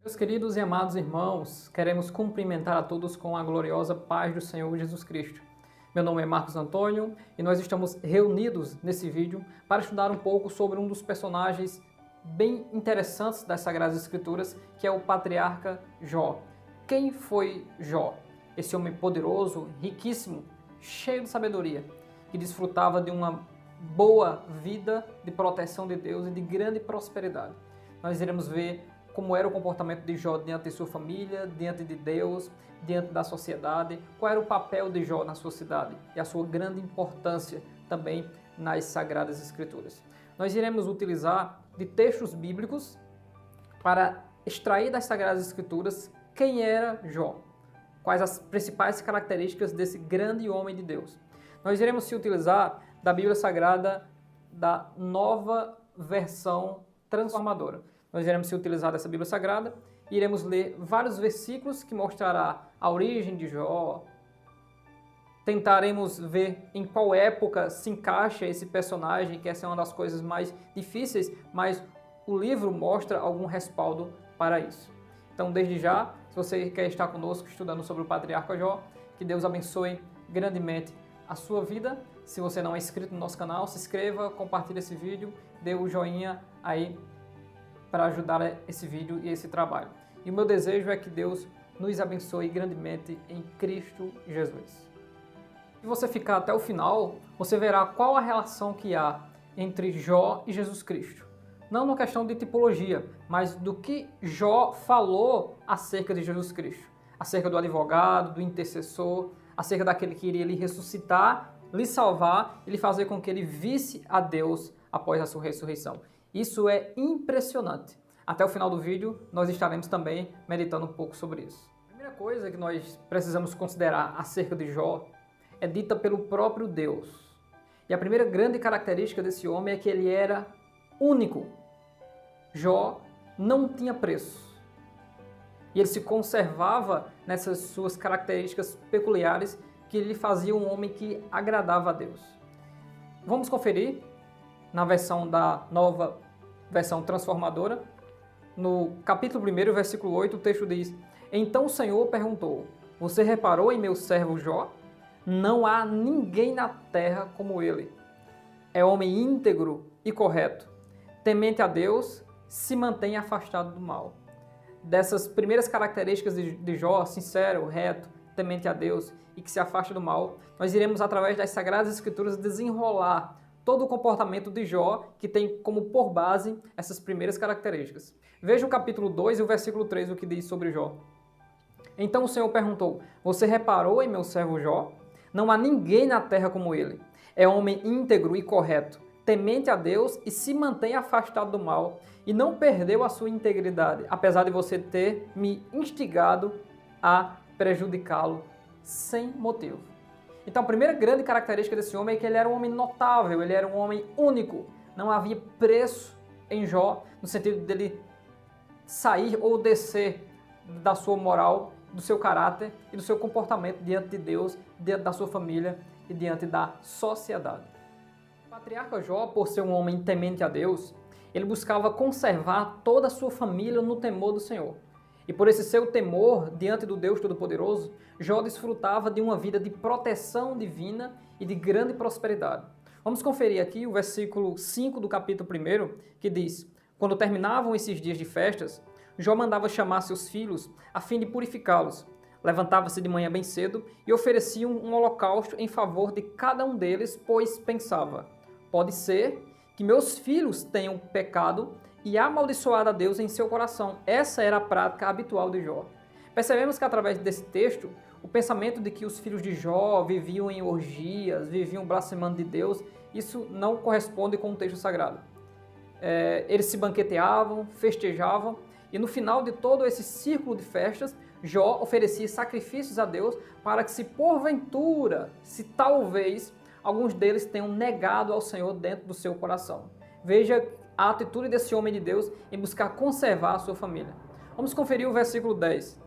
Meus queridos e amados irmãos, queremos cumprimentar a todos com a gloriosa paz do Senhor Jesus Cristo. Meu nome é Marcos Antônio e nós estamos reunidos nesse vídeo para estudar um pouco sobre um dos personagens bem interessantes das Sagradas Escrituras, que é o patriarca Jó. Quem foi Jó? Esse homem poderoso, riquíssimo, cheio de sabedoria, que desfrutava de uma boa vida de proteção de Deus e de grande prosperidade. Nós iremos ver como era o comportamento de Jó diante de sua família, diante de Deus, diante da sociedade, qual era o papel de Jó na sua cidade e a sua grande importância também nas Sagradas Escrituras. Nós iremos utilizar de textos bíblicos para extrair das Sagradas Escrituras quem era Jó, quais as principais características desse grande homem de Deus. Nós iremos se utilizar da Bíblia Sagrada da Nova Versão Transformadora. Nós iremos se utilizar dessa Bíblia Sagrada e iremos ler vários versículos que mostrará a origem de Jó. Tentaremos ver em qual época se encaixa esse personagem, que essa é uma das coisas mais difíceis, mas o livro mostra algum respaldo para isso. Então, desde já, se você quer estar conosco estudando sobre o patriarca Jó, que Deus abençoe grandemente a sua vida. Se você não é inscrito no nosso canal, se inscreva, compartilhe esse vídeo, dê o joinha aí para ajudar esse vídeo e esse trabalho. E o meu desejo é que Deus nos abençoe grandemente em Cristo Jesus. Se você ficar até o final, você verá qual a relação que há entre Jó e Jesus Cristo. Não na questão de tipologia, mas do que Jó falou acerca de Jesus Cristo. Acerca do advogado, do intercessor, acerca daquele que iria lhe ressuscitar, lhe salvar e lhe fazer com que ele visse a Deus após a sua ressurreição. Isso é impressionante. Até o final do vídeo, nós estaremos também meditando um pouco sobre isso. A primeira coisa que nós precisamos considerar acerca de Jó é dita pelo próprio Deus. E a primeira grande característica desse homem é que ele era único. Jó não tinha preço. E ele se conservava nessas suas características peculiares que lhe faziam um homem que agradava a Deus. Vamos conferir na versão da Nova Versão Transformadora. No capítulo 1, versículo 8, o texto diz: Então o Senhor perguntou: Você reparou em meu servo Jó? Não há ninguém na terra como ele. É homem íntegro e correto, temente a Deus, se mantém afastado do mal. Dessas primeiras características de Jó, sincero, reto, temente a Deus e que se afasta do mal, nós iremos, através das Sagradas Escrituras, desenrolar todo o comportamento de Jó, que tem como por base essas primeiras características. Veja o capítulo 2 e o versículo 3, o que diz sobre Jó. Então o Senhor perguntou: Você reparou em meu servo Jó? Não há ninguém na terra como ele. É homem íntegro e correto, temente a Deus e se mantém afastado do mal, e não perdeu a sua integridade, apesar de você ter me instigado a prejudicá-lo sem motivo. Então, a primeira grande característica desse homem é que ele era um homem notável, ele era um homem único. Não havia preço em Jó, no sentido dele sair ou descer da sua moral, do seu caráter e do seu comportamento diante de Deus, diante da sua família e diante da sociedade. O patriarca Jó, por ser um homem temente a Deus, ele buscava conservar toda a sua família no temor do Senhor. E por esse seu temor diante do Deus Todo-Poderoso, Jó desfrutava de uma vida de proteção divina e de grande prosperidade. Vamos conferir aqui o versículo 5 do capítulo 1, que diz: Quando terminavam esses dias de festas, Jó mandava chamar seus filhos a fim de purificá-los. Levantava-se de manhã bem cedo e oferecia um holocausto em favor de cada um deles, pois pensava: Pode ser que meus filhos tenham pecado e amaldiçoado a Deus em seu coração. Essa era a prática habitual de Jó. Percebemos que através desse texto, o pensamento de que os filhos de Jó viviam em orgias, viviam blasfemando de Deus, isso não corresponde com o texto sagrado. Eles se banqueteavam, festejavam, e no final de todo esse círculo de festas, Jó oferecia sacrifícios a Deus para que, se porventura, se talvez, alguns deles tenham negado ao Senhor dentro do seu coração. Veja a atitude desse homem de Deus em buscar conservar a sua família. Vamos conferir o versículo 10.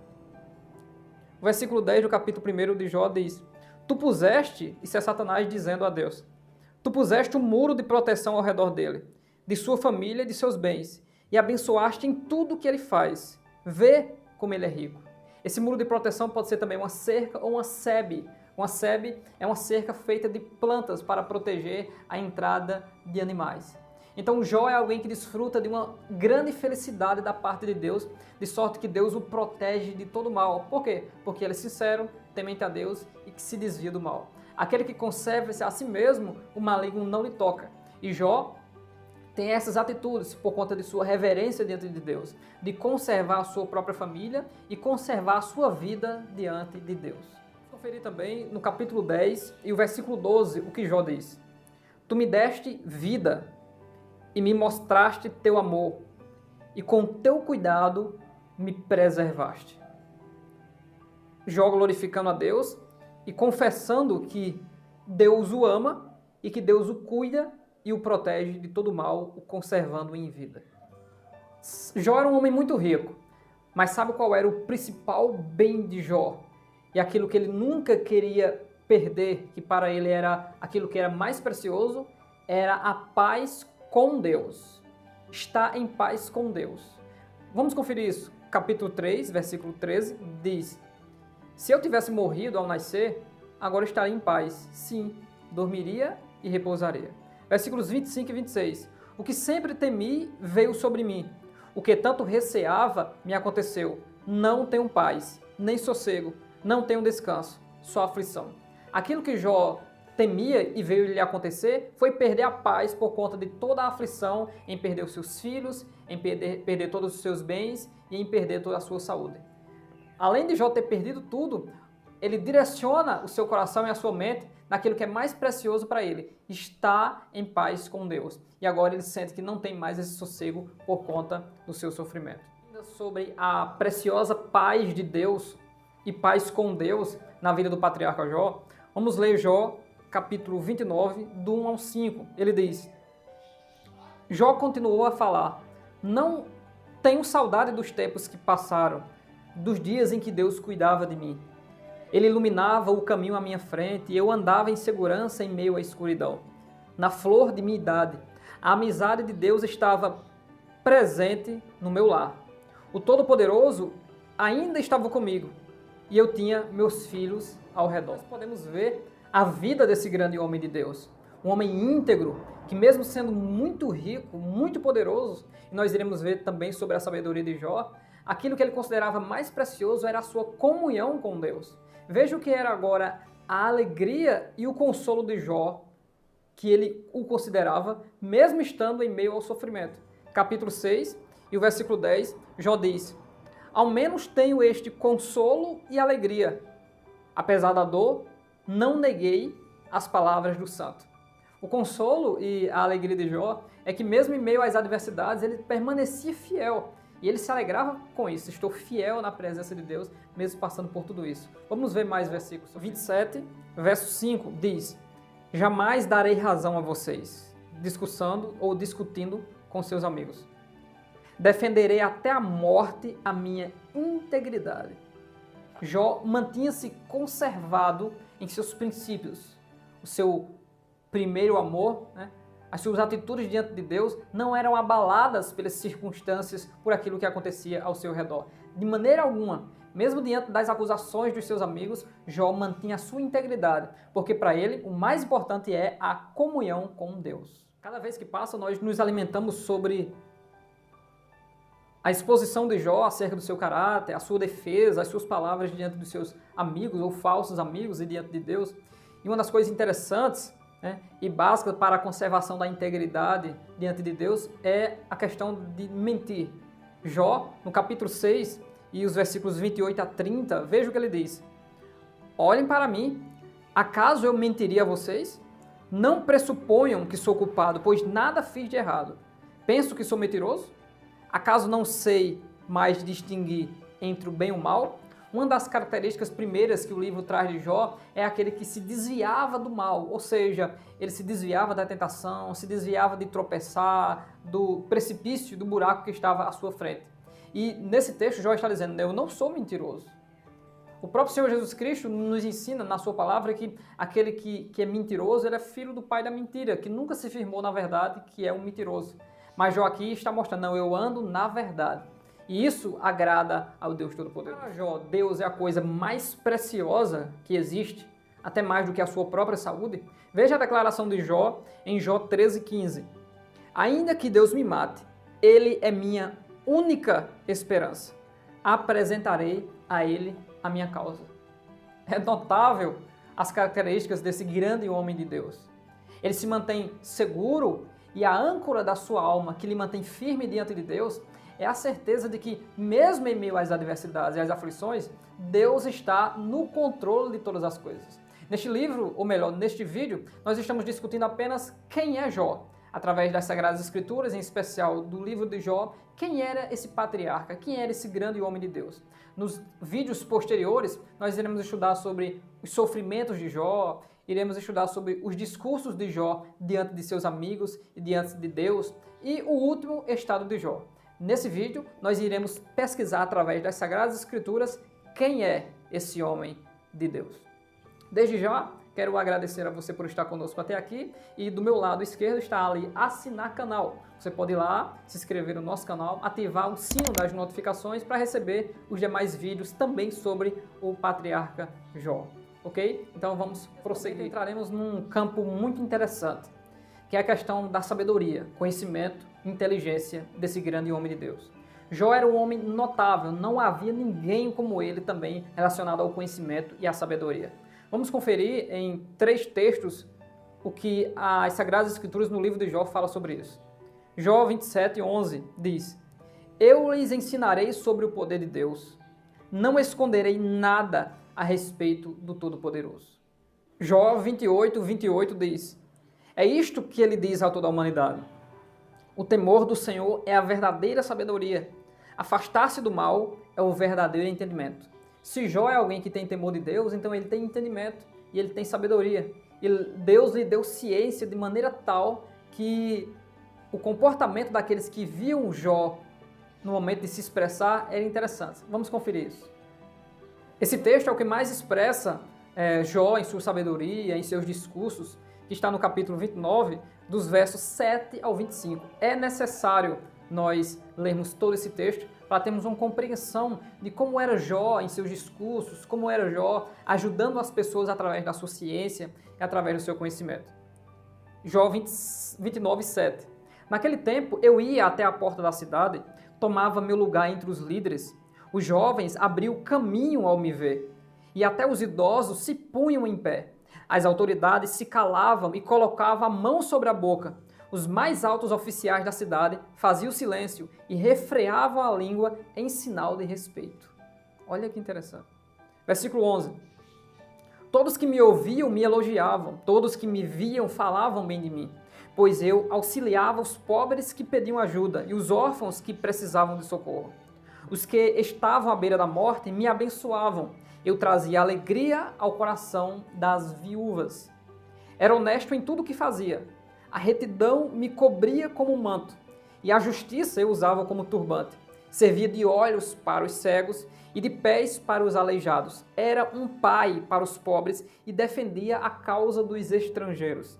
O versículo 10 do capítulo 1 de Jó diz: Tu puseste, isso é Satanás dizendo a Deus, Tu puseste um muro de proteção ao redor dele, de sua família e de seus bens, e abençoaste em tudo o que ele faz. vê como ele é rico. Esse muro de proteção pode ser também uma cerca ou uma sebe. Uma sebe é uma cerca feita de plantas para proteger a entrada de animais. Então Jó é alguém que desfruta de uma grande felicidade da parte de Deus, de sorte que Deus o protege de todo mal. Por quê? Porque ele é sincero, temente a Deus e que se desvia do mal. Aquele que conserva-se a si mesmo, o maligno não lhe toca. E Jó tem essas atitudes por conta de sua reverência diante de Deus, de conservar a sua própria família e conservar a sua vida diante de Deus. Vamos conferir também no capítulo 10 e o versículo 12 o que Jó diz. Tu me deste vida e me mostraste teu amor, e com teu cuidado me preservaste. Jó glorificando a Deus e confessando que Deus o ama e que Deus o cuida e o protege de todo mal, o conservando em vida. Jó era um homem muito rico, mas sabe qual era o principal bem de Jó? E aquilo que ele nunca queria perder, que para ele era aquilo que era mais precioso, era a paz com Deus. Está em paz com Deus. Vamos conferir isso. Capítulo 3, versículo 13, diz: Se eu tivesse morrido ao nascer, agora estaria em paz. Sim, dormiria e repousaria. Versículos 25 e 26. O que sempre temi veio sobre mim. O que tanto receava me aconteceu. Não tenho paz, nem sossego, não tenho descanso, só aflição. Aquilo que Jó temia e veio lhe acontecer foi perder a paz por conta de toda a aflição em perder os seus filhos, em perder todos os seus bens e em perder toda a sua saúde. Além de Jó ter perdido tudo, ele direciona o seu coração e a sua mente naquilo que é mais precioso para ele, estar em paz com Deus. E agora ele sente que não tem mais esse sossego por conta do seu sofrimento. Ainda sobre a preciosa paz de Deus e paz com Deus na vida do patriarca Jó, vamos ler Jó, capítulo 29, do 1 ao 5. Ele diz: Jó continuou a falar: Não tenho saudade dos tempos que passaram, dos dias em que Deus cuidava de mim. Ele iluminava o caminho à minha frente e eu andava em segurança em meio à escuridão. Na flor de minha idade, a amizade de Deus estava presente no meu lar. O Todo-Poderoso ainda estava comigo e eu tinha meus filhos ao redor. Nós podemos ver a vida desse grande homem de Deus. Um homem íntegro, que mesmo sendo muito rico, muito poderoso, e nós iremos ver também sobre a sabedoria de Jó, aquilo que ele considerava mais precioso era a sua comunhão com Deus. Veja o que era agora a alegria e o consolo de Jó, que ele o considerava, mesmo estando em meio ao sofrimento. Capítulo 6 e o versículo 10, Jó diz: Ao menos tenho este consolo e alegria. Apesar da dor, não neguei as palavras do santo. O consolo e a alegria de Jó é que mesmo em meio às adversidades, ele permanecia fiel. E ele se alegrava com isso. Estou fiel na presença de Deus, mesmo passando por tudo isso. Vamos ver mais versículos. 27, verso 5, diz: Jamais darei razão a vocês, discussando ou discutindo com seus amigos. Defenderei até a morte a minha integridade. Jó mantinha-se conservado em seus princípios. O seu primeiro amor, as suas atitudes diante de Deus não eram abaladas pelas circunstâncias, por aquilo que acontecia ao seu redor. De maneira alguma, mesmo diante das acusações dos seus amigos, Jó mantinha a sua integridade, porque para ele o mais importante é a comunhão com Deus. Cada vez que passa, nós nos alimentamos sobre a exposição de Jó acerca do seu caráter, a sua defesa, as suas palavras diante dos seus amigos ou falsos amigos e diante de Deus. E uma das coisas interessantes e básicas para a conservação da integridade diante de Deus é a questão de mentir. Jó, no capítulo 6 e os versículos 28 a 30, veja o que ele diz: Olhem para mim, acaso eu mentiria a vocês? Não pressuponham que sou culpado, pois nada fiz de errado. Penso que sou mentiroso? Acaso não sei mais distinguir entre o bem e o mal? Uma das características primeiras que o livro traz de Jó é aquele que se desviava do mal, ou seja, ele se desviava da tentação, se desviava de tropeçar, do precipício, do buraco que estava à sua frente. E nesse texto Jó está dizendo: eu não sou mentiroso. O próprio Senhor Jesus Cristo nos ensina na sua palavra que aquele que é mentiroso, ele é filho do pai da mentira, que nunca se firmou na verdade, que é um mentiroso. Mas Jó aqui está mostrando: não, eu ando na verdade. E isso agrada ao Deus Todo-Poderoso. Para Jó, Deus é a coisa mais preciosa que existe, até mais do que a sua própria saúde. Veja a declaração de Jó em Jó 13,15. Ainda que Deus me mate, Ele é minha única esperança. Apresentarei a Ele a minha causa. É notável as características desse grande homem de Deus. Ele se mantém seguro e a âncora da sua alma que lhe mantém firme diante de Deus é a certeza de que, mesmo em meio às adversidades e às aflições, Deus está no controle de todas as coisas. Neste livro, ou melhor, neste vídeo, nós estamos discutindo apenas quem é Jó. Através das Sagradas Escrituras, em especial do livro de Jó, quem era esse patriarca, quem era esse grande homem de Deus. Nos vídeos posteriores, nós iremos estudar sobre os sofrimentos de Jó, iremos estudar sobre os discursos de Jó diante de seus amigos e diante de Deus, e o último estado de Jó. Nesse vídeo, nós iremos pesquisar através das Sagradas Escrituras quem é esse homem de Deus. Desde já, quero agradecer a você por estar conosco até aqui e do meu lado esquerdo está ali assinar canal. Você pode ir lá, se inscrever no nosso canal, ativar o sino das notificações para receber os demais vídeos também sobre o patriarca Jó. Ok? Então vamos prosseguir. Entraremos num campo muito interessante, que é a questão da sabedoria, conhecimento, inteligência desse grande homem de Deus. Jó era um homem notável, não havia ninguém como ele também relacionado ao conhecimento e à sabedoria. Vamos conferir em 3 textos o que as Sagradas Escrituras no livro de Jó fala sobre isso. Jó 27:11 diz: Eu lhes ensinarei sobre o poder de Deus, não esconderei nada a respeito do Todo-Poderoso. Jó 28:28 diz: É isto que ele diz a toda a humanidade. O temor do Senhor é a verdadeira sabedoria. Afastar-se do mal é o verdadeiro entendimento. Se Jó é alguém que tem temor de Deus, então ele tem entendimento e ele tem sabedoria. E Deus lhe deu ciência de maneira tal que o comportamento daqueles que viam Jó no momento de se expressar era interessante. Vamos conferir isso. Esse texto é o que mais expressa Jó em sua sabedoria, em seus discursos, que está no capítulo 29, dos versos 7 ao 25. É necessário nós lermos todo esse texto para termos uma compreensão de como era Jó em seus discursos, como era Jó ajudando as pessoas através da sua ciência e através do seu conhecimento. Jó 29:7. Naquele tempo eu ia até a porta da cidade, tomava meu lugar entre os líderes. Os jovens abriam caminho ao me ver, e até os idosos se punham em pé. As autoridades se calavam e colocavam a mão sobre a boca. Os mais altos oficiais da cidade faziam silêncio e refreavam a língua em sinal de respeito. Olha que interessante. Versículo 11. Todos que me ouviam me elogiavam, todos que me viam falavam bem de mim, pois eu auxiliava os pobres que pediam ajuda e os órfãos que precisavam de socorro. Os que estavam à beira da morte me abençoavam. Eu trazia alegria ao coração das viúvas. Era honesto em tudo o que fazia. A retidão me cobria como um manto, e a justiça eu usava como turbante. Servia de olhos para os cegos e de pés para os aleijados. Era um pai para os pobres e defendia a causa dos estrangeiros.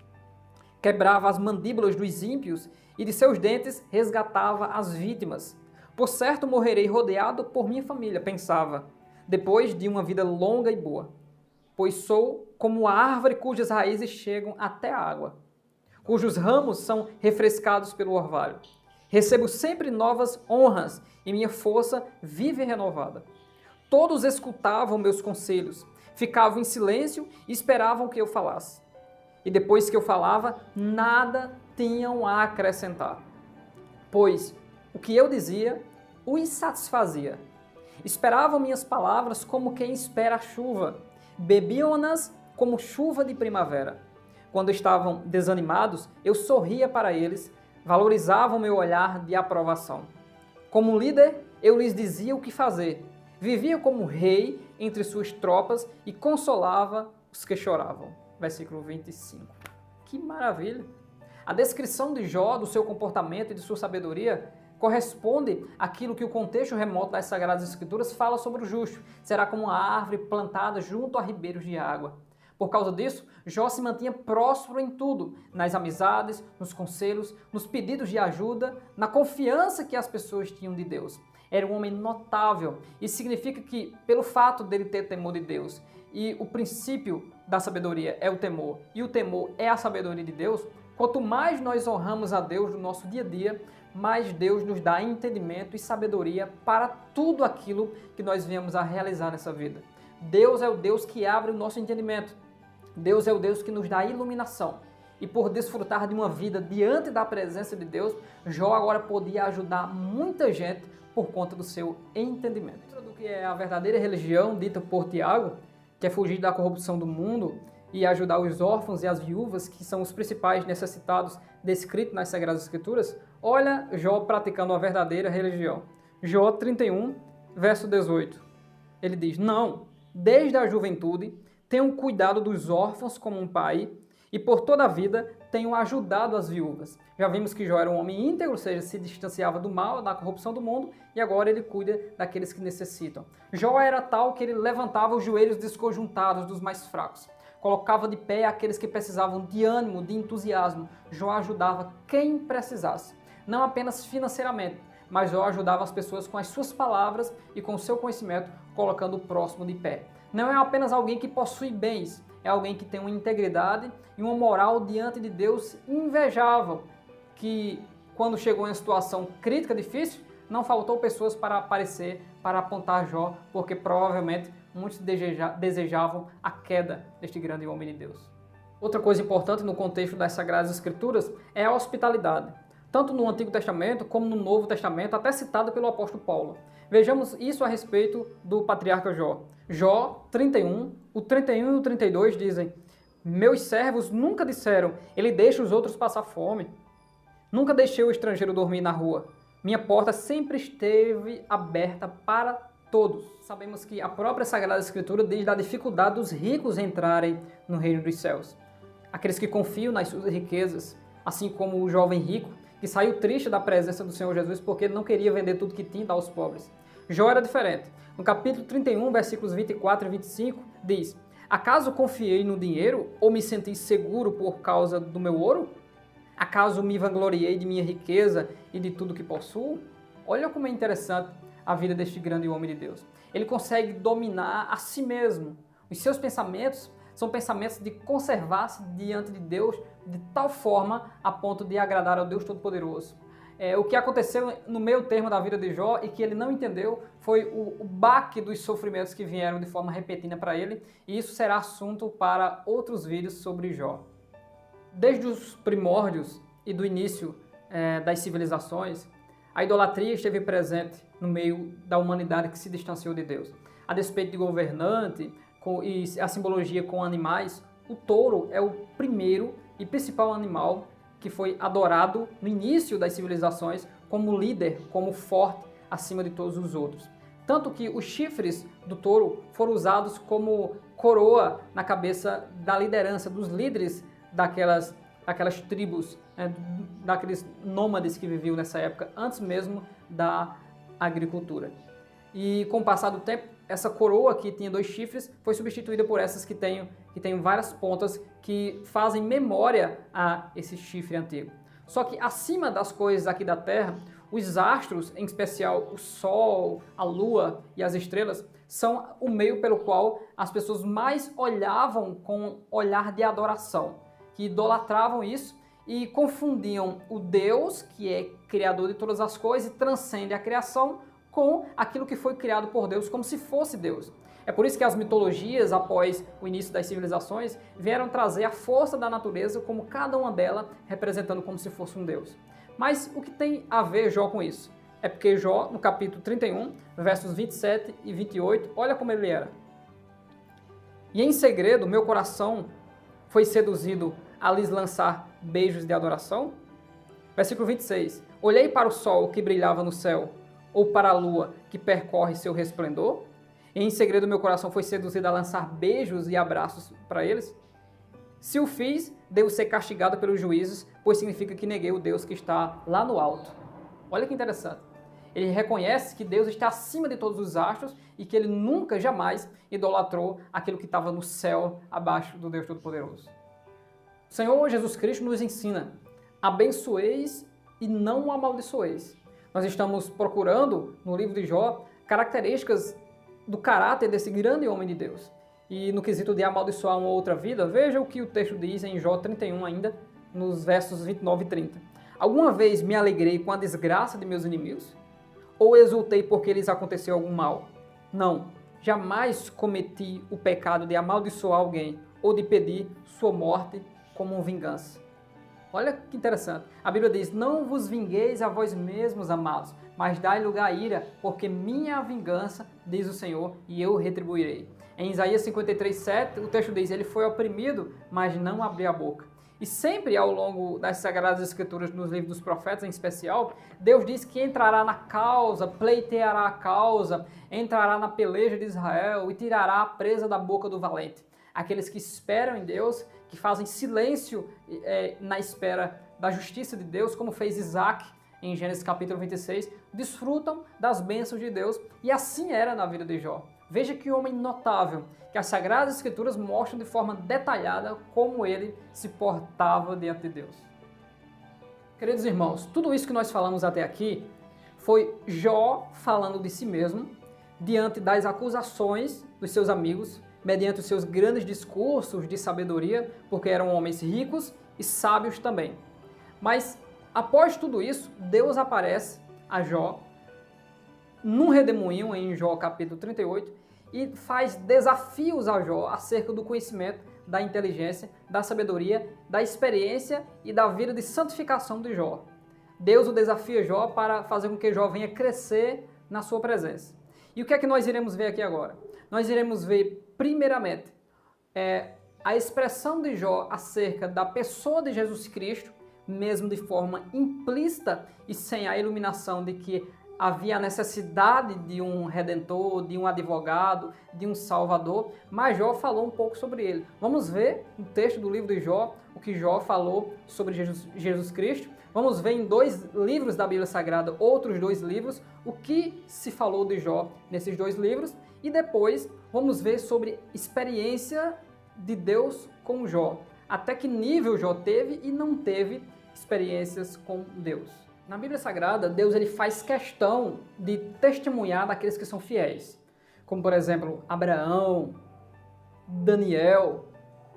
Quebrava as mandíbulas dos ímpios e de seus dentes resgatava as vítimas. Por certo morrerei rodeado por minha família, pensava, depois de uma vida longa e boa. Pois sou como a árvore cujas raízes chegam até a água, cujos ramos são refrescados pelo orvalho. Recebo sempre novas honras e minha força vive renovada. Todos escutavam meus conselhos, ficavam em silêncio e esperavam que eu falasse. E depois que eu falava, nada tinham a acrescentar, pois o que eu dizia o insatisfazia. Esperavam minhas palavras como quem espera a chuva, bebiam-nas como chuva de primavera. Quando estavam desanimados, eu sorria para eles, valorizavam meu olhar de aprovação. Como líder, eu lhes dizia o que fazer, vivia como rei entre suas tropas e consolava os que choravam. Versículo 25. Que maravilha! A descrição de Jó, do seu comportamento e de sua sabedoria, corresponde àquilo que o contexto remoto das Sagradas Escrituras fala sobre o justo. Será como uma árvore plantada junto a ribeiros de água. Por causa disso, Jó se mantinha próspero em tudo, nas amizades, nos conselhos, nos pedidos de ajuda, na confiança que as pessoas tinham de Deus. Era um homem notável. Isso significa que, pelo fato dele ter temor de Deus, e o princípio da sabedoria é o temor, e o temor é a sabedoria de Deus, quanto mais nós honramos a Deus no nosso dia a dia, mais Deus nos dá entendimento e sabedoria para tudo aquilo que nós viemos a realizar nessa vida. Deus é o Deus que abre o nosso entendimento. Deus é o Deus que nos dá iluminação. E por desfrutar de uma vida diante da presença de Deus, Jó agora podia ajudar muita gente por conta do seu entendimento. Dentro do que é a verdadeira religião dita por Tiago, que é fugir da corrupção do mundo e ajudar os órfãos e as viúvas, que são os principais necessitados descritos nas Sagradas Escrituras, olha Jó praticando a verdadeira religião. Jó 31, verso 18. Ele diz: não, desde a juventude tenho cuidado dos órfãos como um pai, e por toda a vida tenho ajudado as viúvas. Já vimos que Jó era um homem íntegro, ou seja, se distanciava do mal, da corrupção do mundo, e agora ele cuida daqueles que necessitam. Jó era tal que ele levantava os joelhos desconjuntados dos mais fracos, colocava de pé aqueles que precisavam de ânimo, de entusiasmo. Jó ajudava quem precisasse, não apenas financeiramente, mas Jó ajudava as pessoas com as suas palavras e com o seu conhecimento, colocando o próximo de pé. Não é apenas alguém que possui bens, é alguém que tem uma integridade e uma moral diante de Deus invejável, que quando chegou em uma situação crítica, difícil, não faltou pessoas para aparecer, para apontar Jó, porque provavelmente muitos desejavam a queda deste grande homem de Deus. Outra coisa importante no contexto das Sagradas Escrituras é a hospitalidade, tanto no Antigo Testamento como no Novo Testamento, até citado pelo apóstolo Paulo. Vejamos isso a respeito do patriarca Jó. Jó 31, o 31 e o 32 dizem: meus servos nunca disseram, ele deixa os outros passar fome. Nunca deixei o estrangeiro dormir na rua. Minha porta sempre esteve aberta para todos. Sabemos que a própria Sagrada Escritura diz da dificuldade dos ricos entrarem no reino dos céus. Aqueles que confiam nas suas riquezas, assim como o jovem rico, que saiu triste da presença do Senhor Jesus porque ele não queria vender tudo que tinha e dar aos pobres. Jó era diferente. No capítulo 31, versículos 24 e 25, diz: acaso confiei no dinheiro ou me senti seguro por causa do meu ouro? Acaso me vangloriei de minha riqueza e de tudo que possuo? Olha como é interessante a vida deste grande homem de Deus. Ele consegue dominar a si mesmo. Os seus pensamentos são pensamentos de conservar-se diante de Deus de tal forma a ponto de agradar ao Deus Todo-Poderoso. O que aconteceu no meio termo da vida de Jó e que ele não entendeu foi o baque dos sofrimentos que vieram de forma repentina para ele, e isso será assunto para outros vídeos sobre Jó. Desde os primórdios e do início das civilizações, a idolatria esteve presente no meio da humanidade que se distanciou de Deus. A despeito de governante e a simbologia com animais, o touro é o primeiro e principal animal que foi adorado no início das civilizações como líder, como forte acima de todos os outros. Tanto que os chifres do touro foram usados como coroa na cabeça da liderança, dos líderes daquelas tribos, daqueles nômades que viviam nessa época, antes mesmo da agricultura. E com o passar do tempo, essa coroa que tinha 2 chifres foi substituída por essas que tem várias pontas que fazem memória a esse chifre antigo. Só que acima das coisas aqui da Terra, os astros, em especial o Sol, a Lua e as estrelas, são o meio pelo qual as pessoas mais olhavam com olhar de adoração, que idolatravam isso e confundiam o Deus, que é criador de todas as coisas e transcende a criação, com aquilo que foi criado por Deus, como se fosse Deus. É por isso que as mitologias, após o início das civilizações, vieram trazer a força da natureza, como cada uma delas representando como se fosse um Deus. Mas o que tem a ver Jó com isso? É porque Jó, no capítulo 31, versos 27 e 28, olha como ele era. E em segredo, meu coração foi seduzido a lhes lançar beijos de adoração. Versículo 26, olhei para o sol que brilhava no céu, ou para a lua que percorre seu resplendor, e em segredo meu coração foi seduzido a lançar beijos e abraços para eles. Se o fiz, devo ser castigado pelos juízes, pois significa que neguei o Deus que está lá no alto. Olha que interessante. Ele reconhece que Deus está acima de todos os astros e que ele nunca, jamais idolatrou aquilo que estava no céu, abaixo do Deus Todo-Poderoso. O Senhor Jesus Cristo nos ensina: abençoeis e não amaldiçoeis. Nós estamos procurando, no livro de Jó, características do caráter desse grande homem de Deus. E no quesito de amaldiçoar uma outra vida, veja o que o texto diz em Jó 31 ainda, nos versos 29 e 30. Alguma vez me alegrei com a desgraça de meus inimigos? Ou exultei porque lhes aconteceu algum mal? Não, jamais cometi o pecado de amaldiçoar alguém ou de pedir sua morte como vingança. Olha que interessante. A Bíblia diz, não vos vingueis a vós mesmos, amados, mas dai lugar à ira, porque minha vingança, diz o Senhor, e eu retribuirei. Em Isaías 53:7, o texto diz, ele foi oprimido, mas não abriu a boca. E sempre ao longo das Sagradas Escrituras, nos livros dos profetas em especial, Deus diz que entrará na causa, pleiteará a causa, entrará na peleja de Israel e tirará a presa da boca do valente. Aqueles que esperam em Deus, que fazem silêncio na espera da justiça de Deus, como fez Isaac em Gênesis capítulo 26, desfrutam das bênçãos de Deus, e assim era na vida de Jó. Veja que homem notável, que as Sagradas Escrituras mostram de forma detalhada como ele se portava diante de Deus. Queridos irmãos, tudo isso que nós falamos até aqui foi Jó falando de si mesmo, diante das acusações dos seus amigos, mediante os seus grandes discursos de sabedoria, porque eram homens ricos e sábios também. Mas, após tudo isso, Deus aparece a Jó num redemoinho em Jó capítulo 38 e faz desafios a Jó acerca do conhecimento, da inteligência, da sabedoria, da experiência e da vida de santificação de Jó. Deus o desafia Jó para fazer com que Jó venha crescer na sua presença. E o que é que nós iremos ver aqui agora? Nós iremos ver, primeiramente, a expressão de Jó acerca da pessoa de Jesus Cristo, mesmo de forma implícita e sem a iluminação de que havia a necessidade de um redentor, de um advogado, de um salvador, mas Jó falou um pouco sobre ele. Vamos ver no texto do livro de Jó o que Jó falou sobre Jesus Cristo. Vamos ver em 2 livros da Bíblia Sagrada, outros 2 livros, o que se falou de Jó nesses 2 livros. E depois vamos ver sobre experiência de Deus com Jó. Até que nível Jó teve e não teve experiências com Deus. Na Bíblia Sagrada, Deus ele faz questão de testemunhar daqueles que são fiéis. Como, por exemplo, Abraão, Daniel,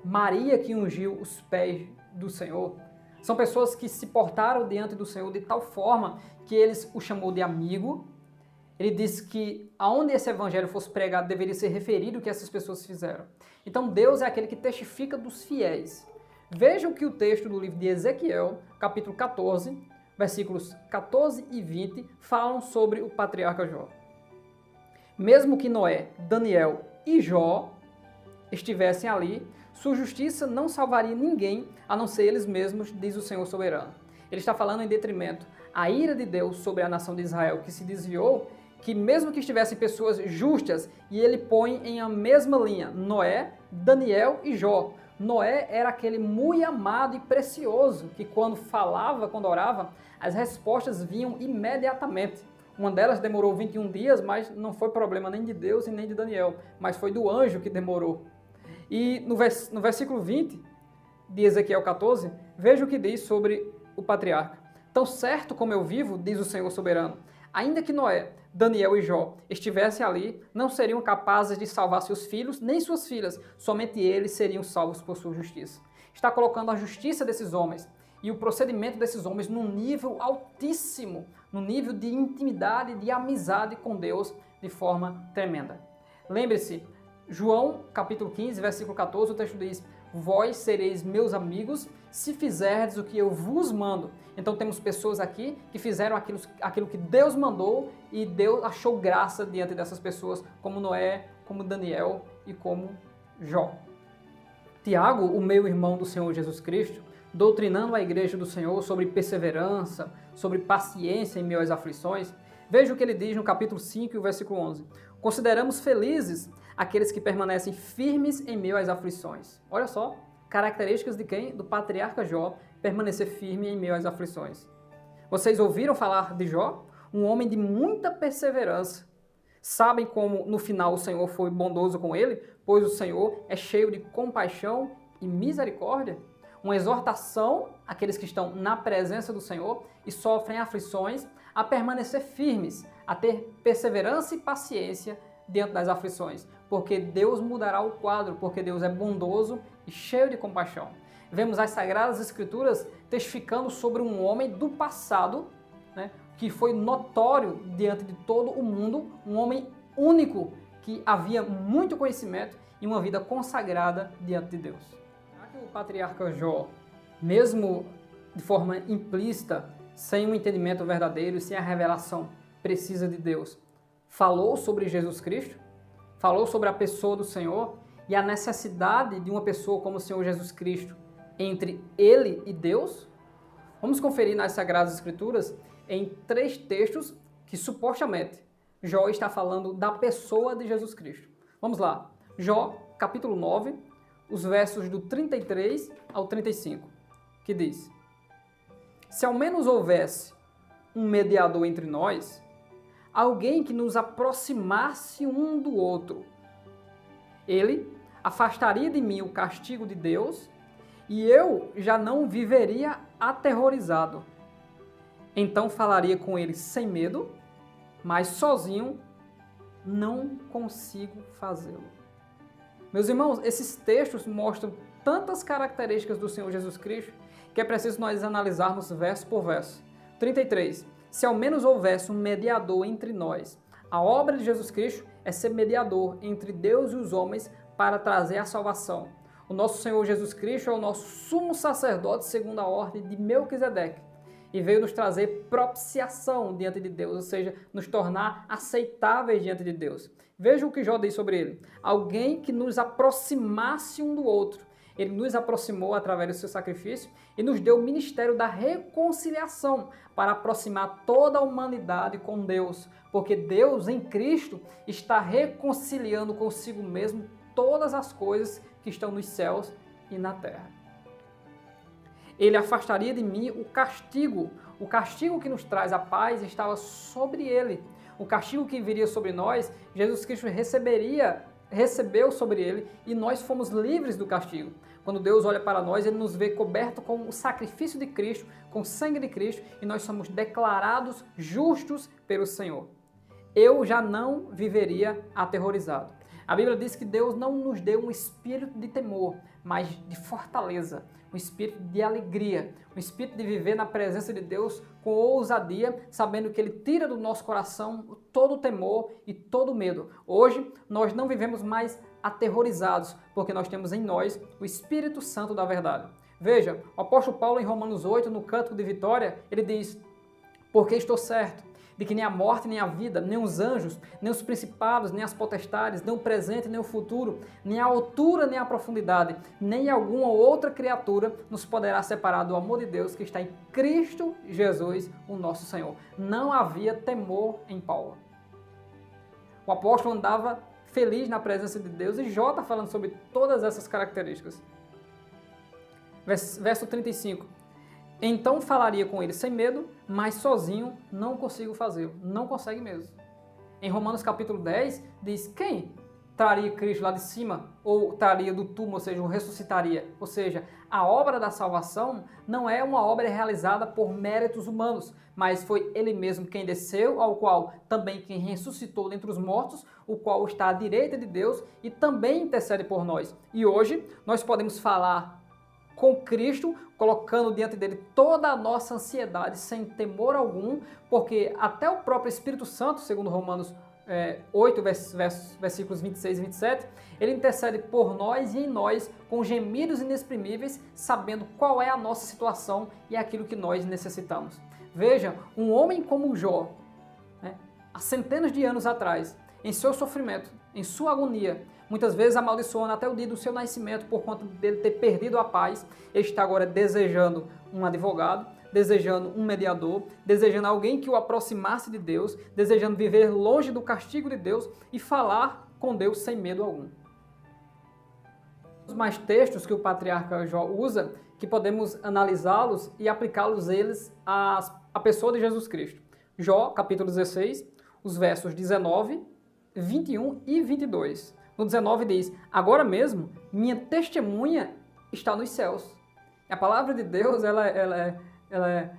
Maria que ungiu os pés do Senhor. São pessoas que se portaram diante do Senhor de tal forma que eles o chamou de amigo. Ele disse que aonde esse evangelho fosse pregado deveria ser referido o que essas pessoas fizeram. Então Deus é aquele que testifica dos fiéis. Vejam que o texto do livro de Ezequiel, capítulo 14, versículos 14 e 20, falam sobre o patriarca Jó. Mesmo que Noé, Daniel e Jó estivessem ali, sua justiça não salvaria ninguém, a não ser eles mesmos, diz o Senhor soberano. Ele está falando em detrimento à ira de Deus sobre a nação de Israel, que se desviou, que mesmo que estivessem pessoas justas, e ele põe em a mesma linha Noé, Daniel e Jó. Noé era aquele muito amado e precioso, que quando falava, quando orava, as respostas vinham imediatamente. Uma delas demorou 21 dias, mas não foi problema nem de Deus e nem de Daniel, mas foi do anjo que demorou. E no versículo 20 de Ezequiel 14, veja o que diz sobre o patriarca. Tão certo como eu vivo, diz o Senhor soberano, ainda que Noé, Daniel e Jó estivessem ali, não seriam capazes de salvar seus filhos, nem suas filhas, somente eles seriam salvos por sua justiça. Está colocando a justiça desses homens e o procedimento desses homens num nível altíssimo, num nível de intimidade, de amizade com Deus, de forma tremenda. Lembre-se, João capítulo 15, versículo 14, o texto diz, vós sereis meus amigos se fizerdes o que eu vos mando. Então temos pessoas aqui que fizeram aquilo que Deus mandou e Deus achou graça diante dessas pessoas, como Noé, como Daniel e como Jó. Tiago, o meu irmão do Senhor Jesus Cristo, doutrinando a igreja do Senhor sobre perseverança, sobre paciência em meio às aflições, veja o que ele diz no capítulo 5 e o versículo 11. Consideramos felizes aqueles que permanecem firmes em meio às aflições. Olha só, características de quem? Do patriarca Jó, permanecer firme em meio às aflições. Vocês ouviram falar de Jó? Um homem de muita perseverança. Sabem como no final o Senhor foi bondoso com ele? Pois o Senhor é cheio de compaixão e misericórdia. Uma exortação àqueles que estão na presença do Senhor e sofrem aflições, a permanecer firmes, a ter perseverança e paciência diante das aflições, porque Deus mudará o quadro, porque Deus é bondoso e cheio de compaixão. Vemos as Sagradas Escrituras testificando sobre um homem do passado, né, que foi notório diante de todo o mundo, um homem único, que havia muito conhecimento e uma vida consagrada diante de Deus. Será que o patriarca Jó, mesmo de forma implícita, sem um entendimento verdadeiro e sem a revelação precisa de Deus, falou sobre Jesus Cristo? Falou sobre a pessoa do Senhor e a necessidade de uma pessoa como o Senhor Jesus Cristo entre ele e Deus? Vamos conferir nas Sagradas Escrituras em 3 textos que supostamente Jó está falando da pessoa de Jesus Cristo. Vamos lá. Jó, capítulo 9, os versos do 33 ao 35, que diz: Se ao menos houvesse um mediador entre nós, alguém que nos aproximasse um do outro, ele afastaria de mim o castigo de Deus e eu já não viveria aterrorizado. Então falaria com ele sem medo, mas sozinho não consigo fazê-lo. Meus irmãos, esses textos mostram tantas características do Senhor Jesus Cristo que é preciso nós analisarmos verso por verso. 33. Se ao menos houvesse um mediador entre nós. A obra de Jesus Cristo é ser mediador entre Deus e os homens para trazer a salvação. O nosso Senhor Jesus Cristo é o nosso sumo sacerdote segundo a ordem de Melquisedeque e veio nos trazer propiciação diante de Deus, ou seja, nos tornar aceitáveis diante de Deus. Veja o que Jó diz sobre ele. Alguém que nos aproximasse um do outro. Ele nos aproximou através do seu sacrifício e nos deu o ministério da reconciliação para aproximar toda a humanidade com Deus, porque Deus em Cristo está reconciliando consigo mesmo todas as coisas que estão nos céus e na terra. Ele afastaria de mim o castigo que nos traz a paz estava sobre ele. O castigo que viria sobre nós, Jesus Cristo recebeu sobre ele e nós fomos livres do castigo. Quando Deus olha para nós, ele nos vê coberto com o sacrifício de Cristo, com o sangue de Cristo, e nós somos declarados justos pelo Senhor. Eu já não viveria aterrorizado. A Bíblia diz que Deus não nos deu um espírito de temor, mas de fortaleza, um espírito de alegria, um espírito de viver na presença de Deus com ousadia, sabendo que Ele tira do nosso coração todo o temor e todo o medo. Hoje, nós não vivemos mais aterrorizados, porque nós temos em nós o Espírito Santo da verdade. Veja, o apóstolo Paulo em Romanos 8, no Cântico de Vitória, ele diz: porque estou certo de que nem a morte, nem a vida, nem os anjos, nem os principados, nem as potestades, nem o presente, nem o futuro, nem a altura, nem a profundidade, nem alguma outra criatura nos poderá separar do amor de Deus que está em Cristo Jesus, o nosso Senhor. Não havia temor em Paulo. O apóstolo andava feliz na presença de Deus e Jó está falando sobre todas essas características. Verso 35. Então falaria com ele sem medo, mas sozinho não consigo fazê-lo. Não consegue mesmo. Em Romanos capítulo 10, diz: quem traria Cristo lá de cima, ou traria do túmulo, ou seja, o ressuscitaria? Ou seja, a obra da salvação não é uma obra realizada por méritos humanos, mas foi Ele mesmo quem desceu, ao qual também quem ressuscitou dentre os mortos, o qual está à direita de Deus e também intercede por nós. E hoje nós podemos falar com Cristo, colocando diante dele toda a nossa ansiedade sem temor algum, porque até o próprio Espírito Santo, segundo Romanos 8, versículos 26 e 27, ele intercede por nós e em nós com gemidos inexprimíveis, sabendo qual é a nossa situação e aquilo que nós necessitamos. Veja, um homem como Jó, né, há centenas de anos atrás, em seu sofrimento, em sua agonia, muitas vezes amaldiçoando até o dia do seu nascimento por conta dele ter perdido a paz, ele está agora desejando um advogado, desejando um mediador, desejando alguém que o aproximasse de Deus, desejando viver longe do castigo de Deus e falar com Deus sem medo algum. Os mais textos que o patriarca Jó usa, que podemos analisá-los e aplicá-los eles à pessoa de Jesus Cristo. Jó, capítulo 16, os versos 19, 21 e 22. No 19 diz: agora mesmo minha testemunha está nos céus. A palavra de Deus ela é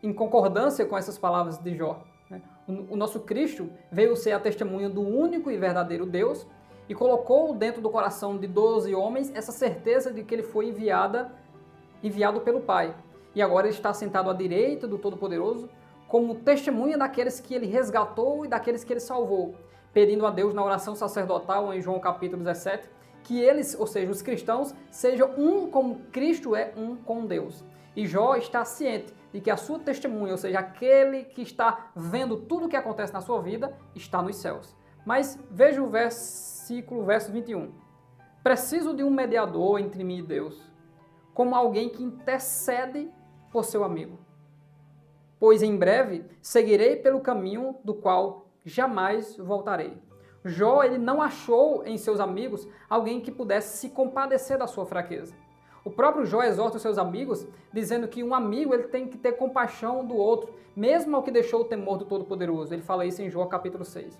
em concordância com essas palavras de Jó. O nosso Cristo veio ser a testemunha do único e verdadeiro Deus e colocou dentro do coração de 12 homens essa certeza de que ele foi enviado pelo Pai. E agora ele está sentado à direita do Todo-Poderoso como testemunha daqueles que ele resgatou e daqueles que ele salvou, pedindo a Deus na oração sacerdotal em João capítulo 17, que eles, ou seja, os cristãos, sejam um como Cristo é um com Deus. E Jó está ciente de que a sua testemunha, ou seja, aquele que está vendo tudo o que acontece na sua vida, está nos céus. Mas veja o verso 21. Preciso de um mediador entre mim e Deus, como alguém que intercede por seu amigo. Pois em breve seguirei pelo caminho do qual jamais voltarei. Jó, ele não achou em seus amigos alguém que pudesse se compadecer da sua fraqueza. O próprio Jó exorta os seus amigos, dizendo que um amigo ele tem que ter compaixão do outro, mesmo ao que deixou o temor do Todo-Poderoso. Ele fala isso em Jó capítulo 6.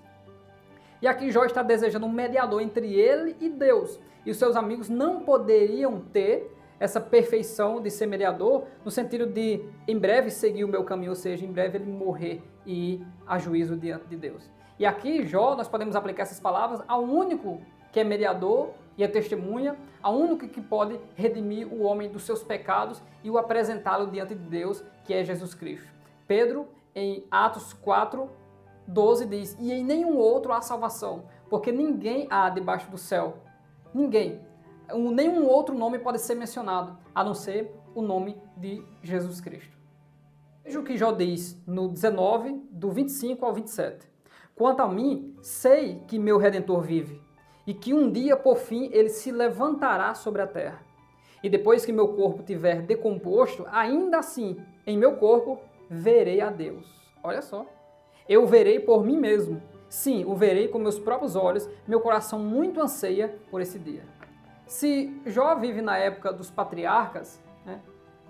E aqui Jó está desejando um mediador entre ele e Deus. E os seus amigos não poderiam ter essa perfeição de ser mediador, no sentido de, em breve, seguir o meu caminho, ou seja, em breve ele morrer e ir a juízo diante de Deus. E aqui, Jó, nós podemos aplicar essas palavras ao único que é mediador e é testemunha, ao único que pode redimir o homem dos seus pecados e o apresentá-lo diante de Deus, que é Jesus Cristo. Pedro, em Atos 4:12, diz: e em nenhum outro há salvação, porque ninguém há debaixo do céu. Ninguém. Nenhum outro nome pode ser mencionado, a não ser o nome de Jesus Cristo. Veja o que Jó diz no 19, do 25 ao 27. Quanto a mim, sei que meu Redentor vive, e que um dia, por fim, ele se levantará sobre a terra. E depois que meu corpo tiver decomposto, ainda assim, em meu corpo, verei a Deus. Olha só. Eu verei por mim mesmo. Sim, o verei com meus próprios olhos, meu coração muito anseia por esse dia. Se Jó vive na época dos patriarcas,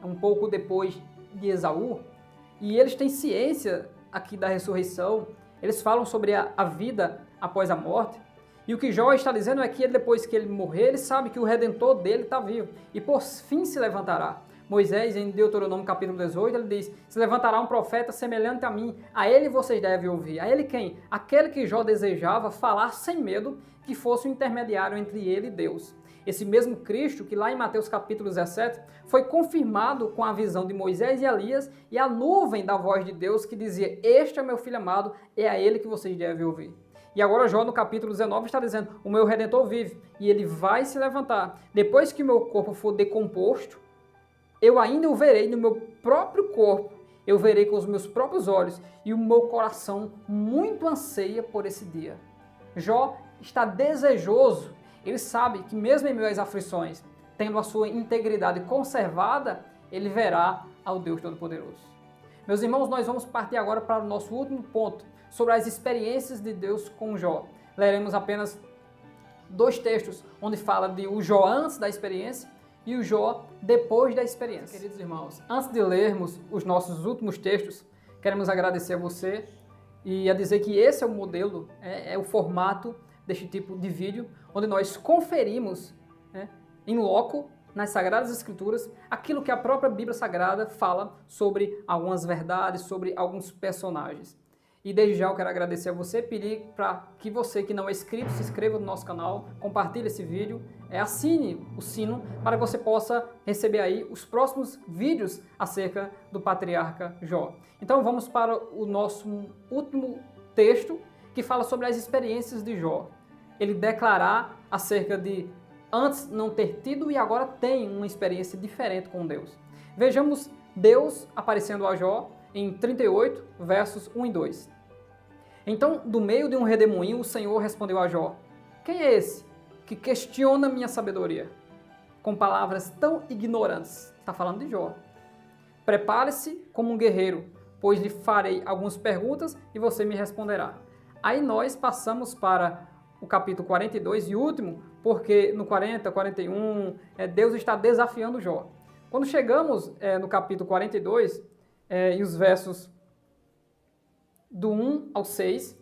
um pouco depois de Esaú, e eles têm ciência aqui da ressurreição, eles falam sobre a vida após a morte, e o que Jó está dizendo é que depois que ele morrer, ele sabe que o Redentor dele está vivo, e por fim se levantará. Moisés, em Deuteronômio capítulo 18, ele diz: se levantará um profeta semelhante a mim, a ele vocês devem ouvir. A ele quem? Aquele que Jó desejava falar sem medo, que fosse o intermediário entre ele e Deus. Esse mesmo Cristo, que lá em Mateus capítulo 17, foi confirmado com a visão de Moisés e Elias e a nuvem da voz de Deus que dizia: este é meu filho amado, é a ele que vocês devem ouvir. E agora Jó no capítulo 19 está dizendo: o meu Redentor vive e ele vai se levantar. Depois que o meu corpo for decomposto, eu ainda o verei no meu próprio corpo, eu verei com os meus próprios olhos e o meu coração muito anseia por esse dia. Jó está desejoso. Ele sabe que mesmo em meio às aflições, tendo a sua integridade conservada, ele verá ao Deus Todo-Poderoso. Meus irmãos, nós vamos partir agora para o nosso último ponto, sobre as experiências de Deus com Jó. Leremos apenas 2 textos, onde fala de o Jó antes da experiência e o Jó depois da experiência. Queridos irmãos, antes de lermos os nossos últimos textos, queremos agradecer a você e a dizer que esse é o modelo, é o formato deste tipo de vídeo, onde nós conferimos em loco, nas Sagradas Escrituras, aquilo que a própria Bíblia Sagrada fala sobre algumas verdades, sobre alguns personagens. E desde já eu quero agradecer a você, pedir para que você que não é inscrito, se inscreva no nosso canal, compartilhe esse vídeo, assine o sino para que você possa receber aí os próximos vídeos acerca do patriarca Jó. Então vamos para o nosso último texto, que fala sobre as experiências de Jó. Ele declarar acerca de antes não ter tido e agora tem uma experiência diferente com Deus. Vejamos Deus aparecendo a Jó em 38, versos 1 e 2. Então, do meio de um redemoinho, o Senhor respondeu a Jó: quem é esse que questiona minha sabedoria com palavras tão ignorantes? Está falando de Jó. Prepare-se como um guerreiro, pois lhe farei algumas perguntas e você me responderá. Aí nós passamos para o capítulo 42 e último, porque no 40, 41, Deus está desafiando Jó. Quando chegamos no capítulo 42, e os versos do 1 ao 6,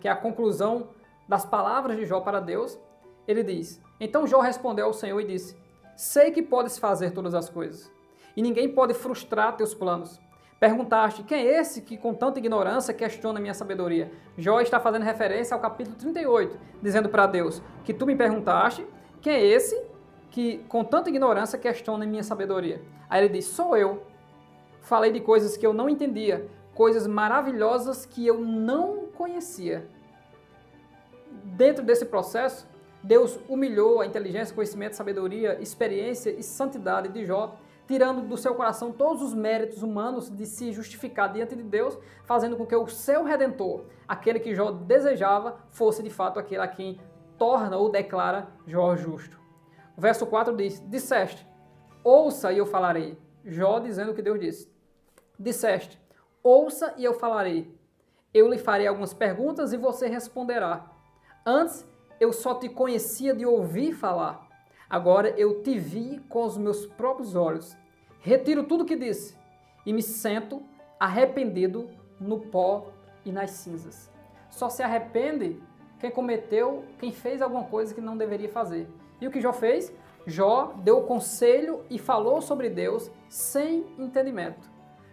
que é a conclusão das palavras de Jó para Deus, ele diz: então Jó respondeu ao Senhor e disse: sei que podes fazer todas as coisas, e ninguém pode frustrar teus planos. Perguntaste, quem é esse que com tanta ignorância questiona a minha sabedoria? Jó está fazendo referência ao capítulo 38, dizendo para Deus que tu me perguntaste, quem é esse que com tanta ignorância questiona a minha sabedoria? Aí ele diz, sou eu. Falei de coisas que eu não entendia, coisas maravilhosas que eu não conhecia. Dentro desse processo, Deus humilhou a inteligência, conhecimento, sabedoria, experiência e santidade de Jó, tirando do seu coração todos os méritos humanos de se justificar diante de Deus, fazendo com que o seu Redentor, aquele que Jó desejava, fosse de fato aquele a quem torna ou declara Jó justo. O verso 4 diz, disseste, ouça e eu falarei. Jó dizendo o que Deus disse. Disseste, ouça e eu falarei. Eu lhe farei algumas perguntas e você responderá. Antes, eu só te conhecia de ouvir falar. Agora eu te vi com os meus próprios olhos. Retiro tudo o que disse e me sento arrependido no pó e nas cinzas. Só se arrepende quem fez alguma coisa que não deveria fazer. E o que Jó fez? Jó deu conselho e falou sobre Deus sem entendimento.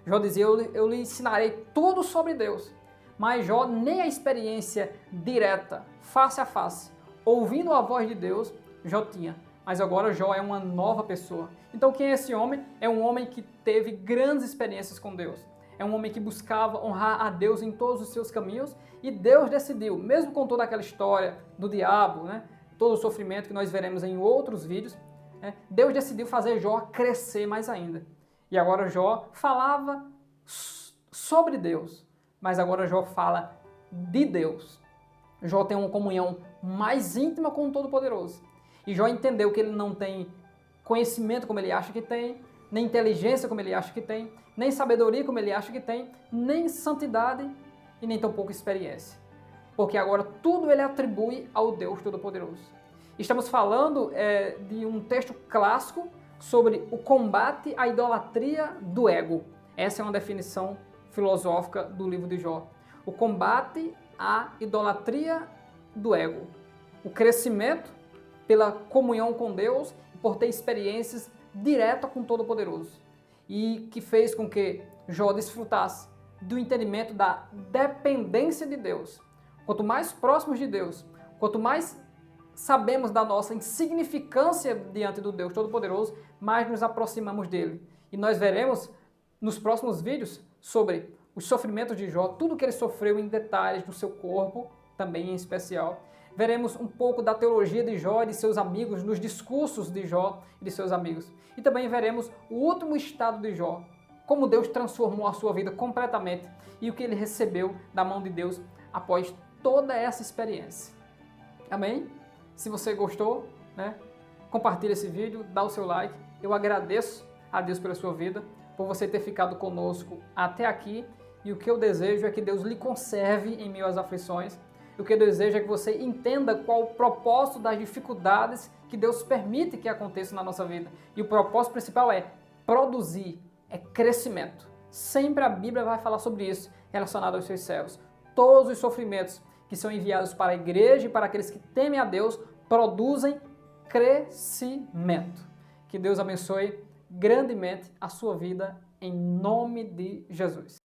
Jó dizia, eu lhe ensinarei tudo sobre Deus. Mas Jó nem a experiência direta, face a face, ouvindo a voz de Deus, Jó tinha. Mas agora Jó é uma nova pessoa. Então quem é esse homem? É um homem que teve grandes experiências com Deus. É um homem que buscava honrar a Deus em todos os seus caminhos. E Deus decidiu, mesmo com toda aquela história do diabo, né, todo o sofrimento que nós veremos em outros vídeos, né, Deus decidiu fazer Jó crescer mais ainda. E agora Jó falava sobre Deus. Mas agora Jó fala de Deus. Jó tem uma comunhão mais íntima com o Todo-Poderoso. E Jó entendeu que ele não tem conhecimento como ele acha que tem, nem inteligência como ele acha que tem, nem sabedoria como ele acha que tem, nem santidade e nem tampouco experiência. Porque agora tudo ele atribui ao Deus Todo-Poderoso. Estamos falando de um texto clássico sobre o combate à idolatria do ego. Essa é uma definição filosófica do livro de Jó. O combate à idolatria do ego. O crescimento pela comunhão com Deus, por ter experiências diretas com o Todo-Poderoso. E que fez com que Jó desfrutasse do entendimento da dependência de Deus. Quanto mais próximos de Deus, quanto mais sabemos da nossa insignificância diante do Deus Todo-Poderoso, mais nos aproximamos dele. E nós veremos nos próximos vídeos sobre os sofrimentos de Jó, tudo que ele sofreu em detalhes no seu corpo, também em especial. Veremos um pouco da teologia de Jó e de seus amigos, nos discursos de Jó e de seus amigos. E também veremos o último estado de Jó, como Deus transformou a sua vida completamente e o que ele recebeu da mão de Deus após toda essa experiência. Amém? Se você gostou, né, compartilhe esse vídeo, dá o seu like. Eu agradeço a Deus pela sua vida, por você ter ficado conosco até aqui. E o que eu desejo é que Deus lhe conserve em meio às aflições. O que eu desejo é que você entenda qual o propósito das dificuldades que Deus permite que aconteçam na nossa vida. E o propósito principal é produzir, é crescimento. Sempre a Bíblia vai falar sobre isso, relacionado aos seus servos. Todos os sofrimentos que são enviados para a igreja e para aqueles que temem a Deus produzem crescimento. Que Deus abençoe grandemente a sua vida em nome de Jesus.